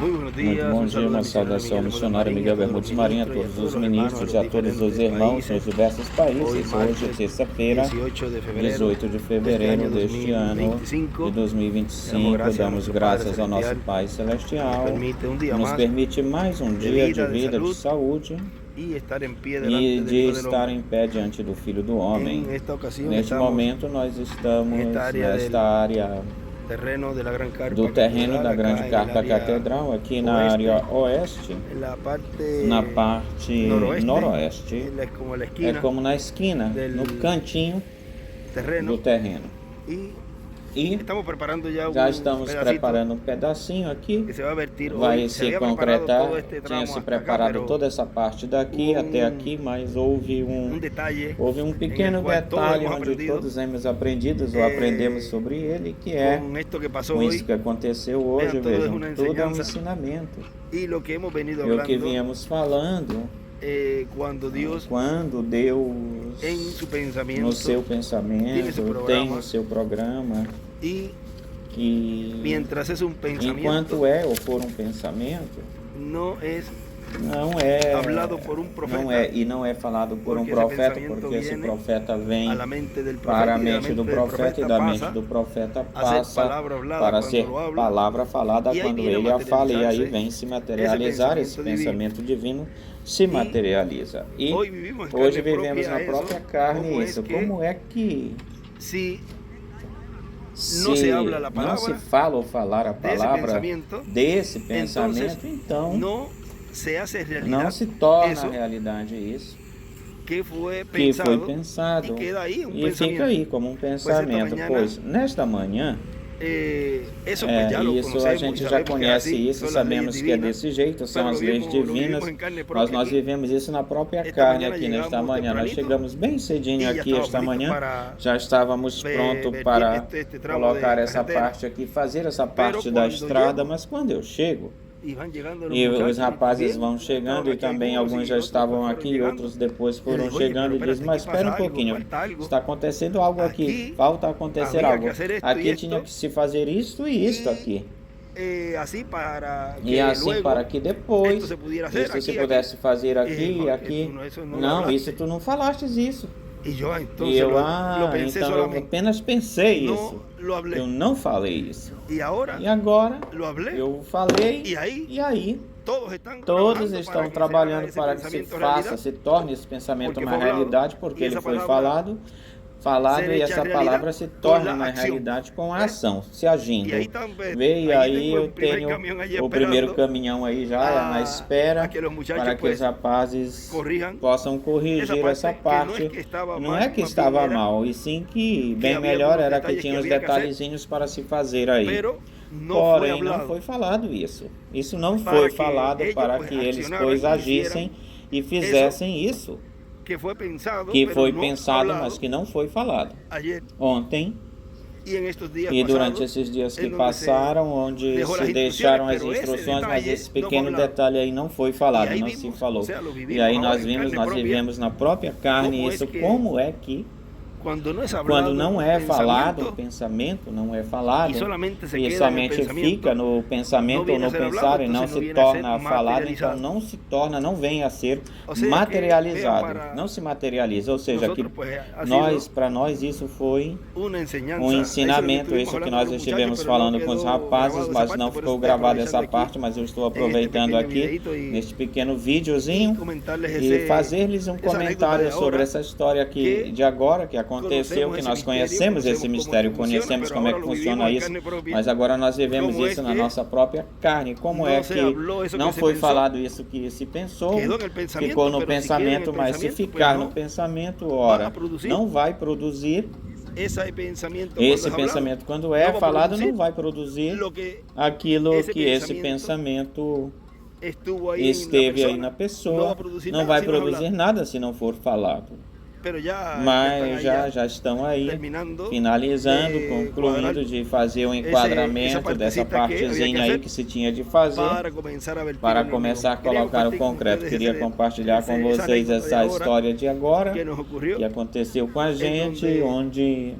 Muito bom dia, uma saudação missionário Miguel Bermudes Marinho, a todos os ministros e a todos os irmãos nos diversos países. Hoje, terça-feira, 18 de fevereiro deste ano de 2025, damos graças ao nosso Pai Celestial, que nos permite mais um dia de vida, de saúde e de estar em pé diante do Filho do Homem. Neste momento, nós estamos nesta área do terreno da Grande Carpa Catedral, aqui na área oeste, na parte noroeste, é como na esquina, no cantinho do terreno. E já estamos preparando um pedacinho aqui, vai se concretar. Tinha se preparado toda essa parte daqui até aqui, mas houve um pequeno detalhe onde todos hemos aprendido ou aprendemos sobre ele, que é com isso que aconteceu hoje. Vejam, tudo é um ensinamento. E o que viemos falando, quando Deus, no seu pensamento, tem o seu programa, que enquanto é ou for um pensamento, não é falado por um profeta, porque esse profeta vem para a mente do profeta, e da mente do profeta passa para ser palavra falada quando ele a fala, e aí vem se materializar. Esse pensamento divino se materializa. E hoje vivemos na própria carne isso. Como é que não se fala ou falar a palavra desse pensamento, então não se torna realidade isso que foi pensado e fica aí como um pensamento. Pois nesta manhã, isso a gente já conhece isso, sabemos que é desse jeito, são as leis divinas, mas nós vivemos isso na própria carne aqui nesta manhã. Nós chegamos bem cedinho aqui esta manhã, já estávamos prontos para colocar essa parte aqui, fazer essa parte da estrada, mas quando eu chego, e os rapazes vão chegando, e também alguns já estavam aqui, outros depois foram chegando, e dizem: mas espera um pouquinho, está acontecendo algo aqui, falta acontecer algo. Aqui tinha que se fazer isto e isto aqui. E assim para que depois isso se pudesse fazer aqui e aqui. Não, isso tu não falaste isso. E eu apenas pensei isso. Eu não falei isso. E agora eu falei, e aí todos estão trabalhando para que se torne esse pensamento uma realidade, porque ele foi falado, e essa palavra se torna uma realidade com a ação, se agindo. E aí eu tenho o primeiro caminhão aí já na espera, para que os rapazes possam corrigir essa parte. Não é que estava mal, e sim que bem melhor era que tinha os detalhezinhos para se fazer aí. Porém, não foi falado isso. Isso não foi falado para que eles pois agissem e fizessem isso. Que foi pensado, mas que não foi falado ontem. E durante esses dias que passaram, onde se deixaram as instruções, mas esse pequeno detalhe aí não foi falado, não se falou. E aí nós vivemos na própria carne isso. Como é que quando não é falado, o pensamento não é falado, e somente fica no pensamento ou no pensar, e não se torna falado, então não vem a ser materializado, não se materializa. Ou seja, que para nós isso foi um ensinamento, isso que nós estivemos falando com os rapazes, mas não ficou gravado essa parte, mas eu estou aproveitando aqui, neste pequeno videozinho, e fazer-lhes um comentário sobre essa história aqui de agora, que aconteceu, que nós conhecemos esse mistério, conhecemos como é que funciona isso, mas agora nós vivemos isso na nossa própria carne. Como é que não foi falado isso que se pensou, ficou no pensamento, mas se ficar no pensamento, ora, não vai produzir. Esse pensamento, quando é falado, não vai produzir aquilo que esse pensamento esteve aí na pessoa, não vai produzir nada se não for falado. Mas já estão aí finalizando, concluindo de fazer o enquadramento dessa partezinha aí que se tinha de fazer para começar a colocar o concreto. Queria compartilhar com vocês essa história de agora que aconteceu com a gente, onde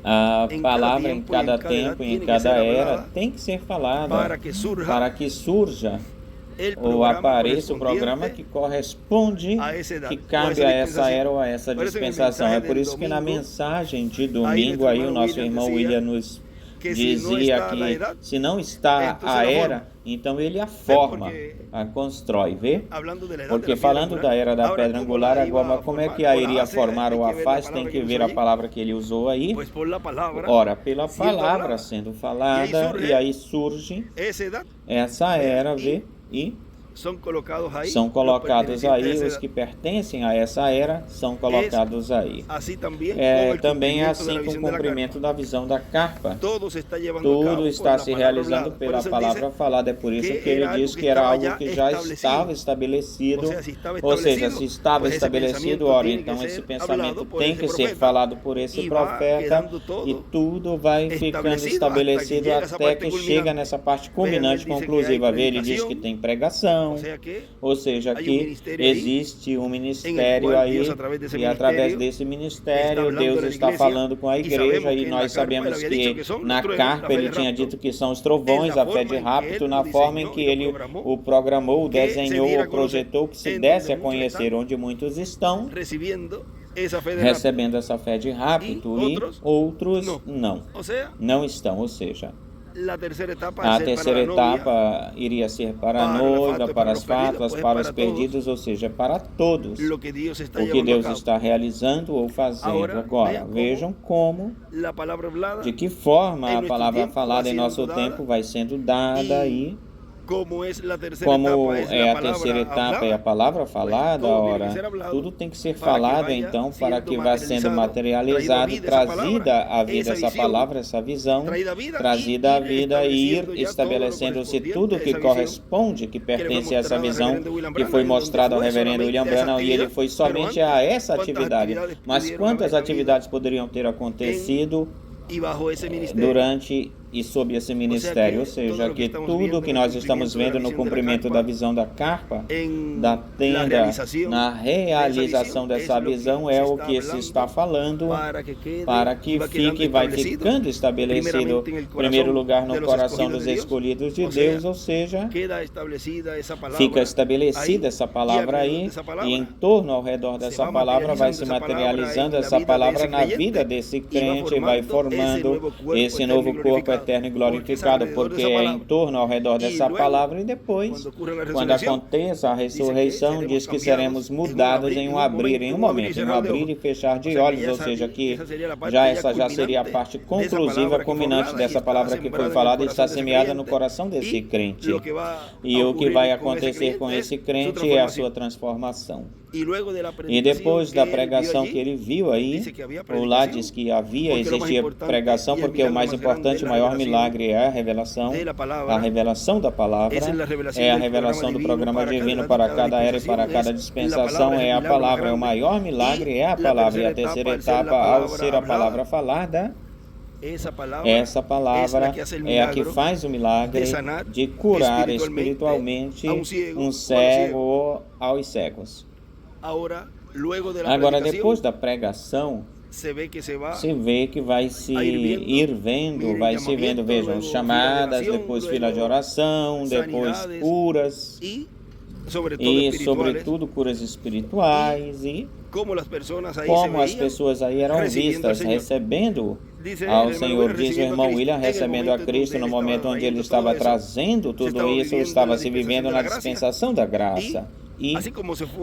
A palavra em cada tempo e em cada era tem que ser falada para que surja ou apareça o programa que corresponde, que cabe a essa era ou a essa dispensação. É por isso que na mensagem de domingo aí o nosso irmão William nos dizia que se não está a era, então ele a forma, a constrói, vê? Porque falando da era da pedra angular, agora como é que a iria formar ou a faz, tem que ver a palavra que ele usou aí. Ora, pela palavra sendo falada, e aí surge essa era, vê? E são colocados aí, os que pertencem a essa era são colocados aí. Também é assim com o cumprimento da visão da carpa. Tudo está se realizando pela palavra falada. É por isso que ele diz que era algo que já estava estabelecido. Ou seja, se estava estabelecido, ora, então esse pensamento tem que ser falado por esse profeta e tudo vai ficando estabelecido até que chega nessa parte culminante, conclusiva. Ele diz que tem pregação. Ou seja, que existe um ministério aí, e através desse ministério Deus está falando com a igreja, e nós sabemos que na carpa ele tinha dito que são os trovões, a fé de rapto, na forma em que ele o programou, o desenhou, o projetou, que se desse a conhecer onde muitos estão recebendo essa fé de rapto e outros não estão, ou seja, a terceira etapa iria ser para a noiva, para as fátuas, para os perdidos, ou seja, para todos. O que Deus está realizando ou fazendo. Agora, vejam de que forma a palavra falada em nosso tempo vai sendo dada aí. Como é a terceira etapa e a palavra falada, ora, tudo tem que ser falado então para que vá sendo materializado, trazida à vida essa palavra, essa visão, trazida à vida e ir estabelecendo-se tudo que corresponde, que pertence a essa visão que foi mostrada ao reverendo William Branham, e ele foi somente a essa atividade. Mas quantas atividades poderiam ter acontecido durante e sob esse ministério, ou seja, que tudo que nós estamos vendo no cumprimento da visão da carpa, da tenda, na realização dessa visão é o que se está falando para que fique, vai ficando estabelecido, em primeiro lugar, no coração dos escolhidos de Deus, ou seja, fica estabelecida essa palavra aí, e em torno, ao redor dessa palavra, vai se materializando essa palavra na vida desse crente, e vai formando esse novo corpo eterno e glorificado, porque é em torno, ao redor dessa palavra, e depois, quando aconteça a ressurreição, diz que seremos mudados em um abrir, em um momento, em um abrir e fechar de olhos, ou seja, que essa já seria a parte conclusiva, culminante dessa palavra que foi falada e está semeada no coração desse crente. E o que vai acontecer com esse crente é a sua transformação. E depois da pregação que ele viu aí, ou lá diz que existia pregação, porque o mais importante, o maior milagre é a revelação da palavra, é a revelação do programa divino para cada era e para cada dispensação, é a palavra, é o maior milagre, é a palavra. E a terceira etapa, ao ser a palavra falada, essa palavra é a que faz o milagre de curar espiritualmente um cego aos cegos. Agora, depois da pregação, se vê que vai se ir vendo, vejam, chamadas, depois fila de oração, depois curas, e sobretudo curas espirituais, e como as pessoas aí eram vistas recebendo ao Senhor, diz o irmão William, recebendo a Cristo no momento onde ele estava trazendo tudo isso, estava se vivendo na dispensação da graça. E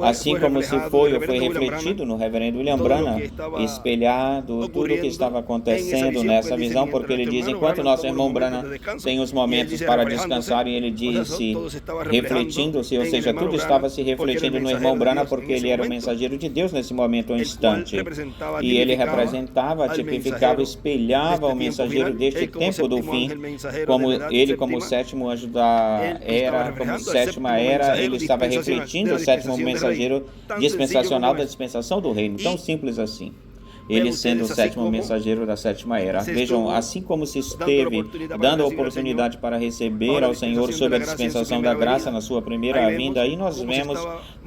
assim como se foi refletido no reverendo William Branham, espelhado tudo o que estava acontecendo nessa visão, porque ele diz, enquanto nosso irmão Branham tem os momentos para descansar, e ele disse, refletindo-se, ou seja, tudo estava se refletindo no irmão Branham, porque ele era o mensageiro de Deus nesse momento, um instante, e ele representava, tipificava, espelhava o mensageiro deste tempo do fim, como o sétimo anjo da era, como sétima era, ele estava refletindo o sétimo mensageiro dispensacional da dispensação do reino, tão simples assim. ele sendo o sétimo mensageiro da sétima era. Vejam, assim como se esteve dando a oportunidade para receber ao Senhor sob a dispensação da graça na sua primeira vinda, aí nós vemos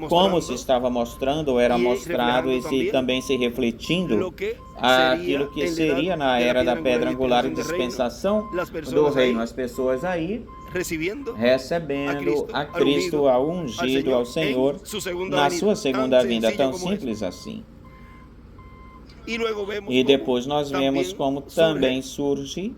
como se estava mostrando, ou era mostrado, e também se refletindo aquilo que seria na era da pedra angular e dispensação do reino. As pessoas aí recebendo a Cristo, ao ungido, ao Senhor, na sua segunda vinda, tão simples assim. E depois nós vemos como também surge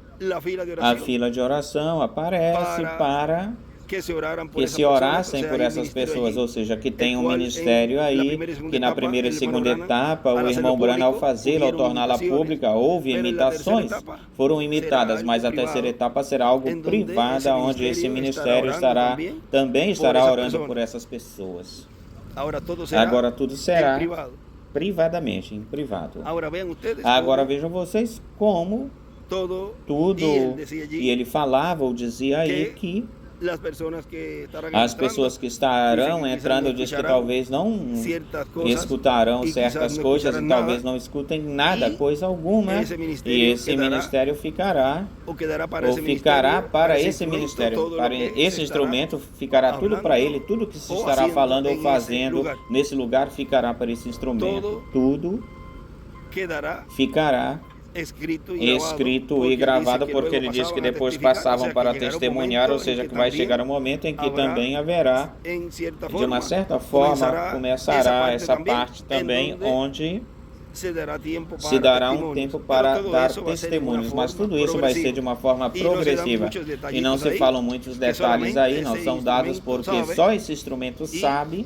a fila de oração, aparece para que se orassem por essas pessoas, ou seja, que tem um ministério aí, que na primeira e segunda etapa, o irmão Branham, ao fazê-la, ao torná-la pública, houve imitações, foram imitadas, mas a terceira etapa será algo privada, onde esse ministério também estará orando por essas pessoas. Agora tudo será privadamente, em privado. Agora vejam vocês como tudo, e ele falava ou dizia aí que as pessoas que estarão entrando, diz que talvez não escutarão certas coisas e talvez não escutem nada, coisa alguma, e esse ministério ficará para esse ministério, para esse instrumento, ficará tudo para ele, tudo que se estará falando ou fazendo nesse lugar ficará para esse instrumento, tudo ficará escrito e gravado, porque ele diz que depois passavam para testemunhar, ou seja, que vai chegar um momento em que também haverá, de uma certa forma, começará essa parte também, onde se dará um tempo para dar testemunhos, mas tudo isso vai ser de uma forma progressiva, e não se falam muitos detalhes aí, não são dados porque só esse instrumento sabe.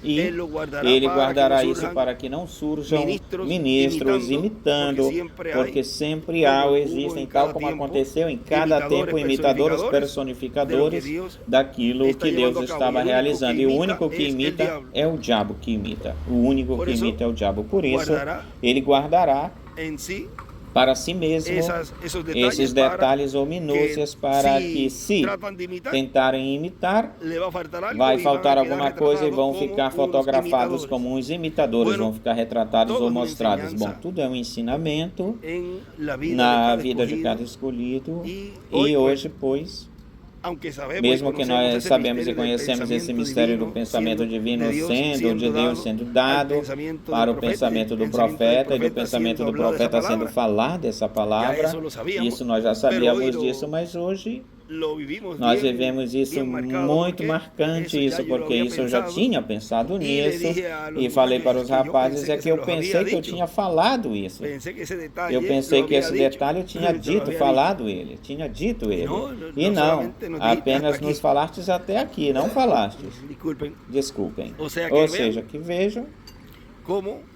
E ele guardará isso para que não surjam ministros imitando, porque sempre há ou existem, tal como aconteceu em cada tempo, imitadores, personificadores daquilo que Deus estava realizando. E o único que imita é o diabo que imita. O único que imita é o diabo. Por isso, ele guardará para si mesmo esses detalhes ou minúcias, para que, se tentarem imitar, vai faltar alguma coisa e vão ficar fotografados como uns imitadores, vão ficar retratados ou mostrados. Bom, tudo é um ensinamento na vida de cada escolhido, e hoje, pois, mesmo que nós sabemos e conhecemos esse mistério do pensamento divino sendo de Deus sendo dado para o pensamento do profeta, e do pensamento do profeta sendo falada essa palavra, isso nós já sabíamos disso, mas hoje nós vivemos isso muito marcante, isso porque isso eu já tinha pensado nisso, e falei para os rapazes, é que eu pensei que eu tinha falado isso. Eu pensei que esse detalhe eu tinha dito ele. E não, apenas nos falastes até aqui, não falastes. Desculpem. Ou seja, que vejam como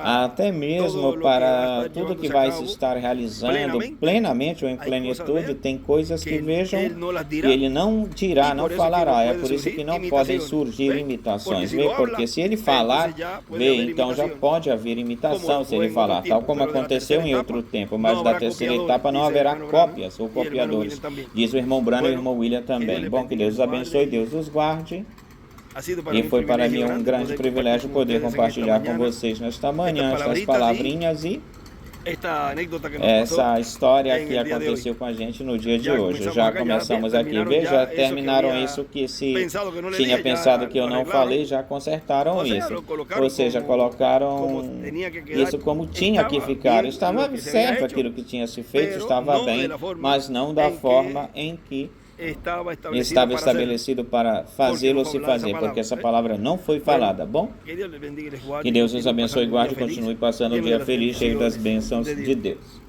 até mesmo para tudo que vai se estar realizando plenamente ou em plenitude, tem coisas que vejam que ele não dirá, não falará. É por isso que não podem surgir imitações. Vê, porque se ele falar, então já pode haver imitação se ele falar, tal como aconteceu em outro tempo, mas da terceira etapa não haverá cópias ou copiadores. Diz o irmão Branham e o irmão William também. Bom, que Deus os abençoe, Deus os guarde. E foi para mim um grande privilégio poder compartilhar com vocês nesta manhã estas palavrinhas e essa história que aconteceu com a gente no dia de hoje. Já começamos aqui, veja, terminaram isso que se tinha pensado que eu não falei, já consertaram isso. Ou seja, colocaram isso como tinha que ficar. Estava certo aquilo que tinha se feito, estava bem, mas não da forma em que estava estabelecido para fazê-lo se fazer, porque essa palavra não foi falada. Bom, que Deus os abençoe e guarde e continue passando um dia feliz, cheio das bênçãos de Deus.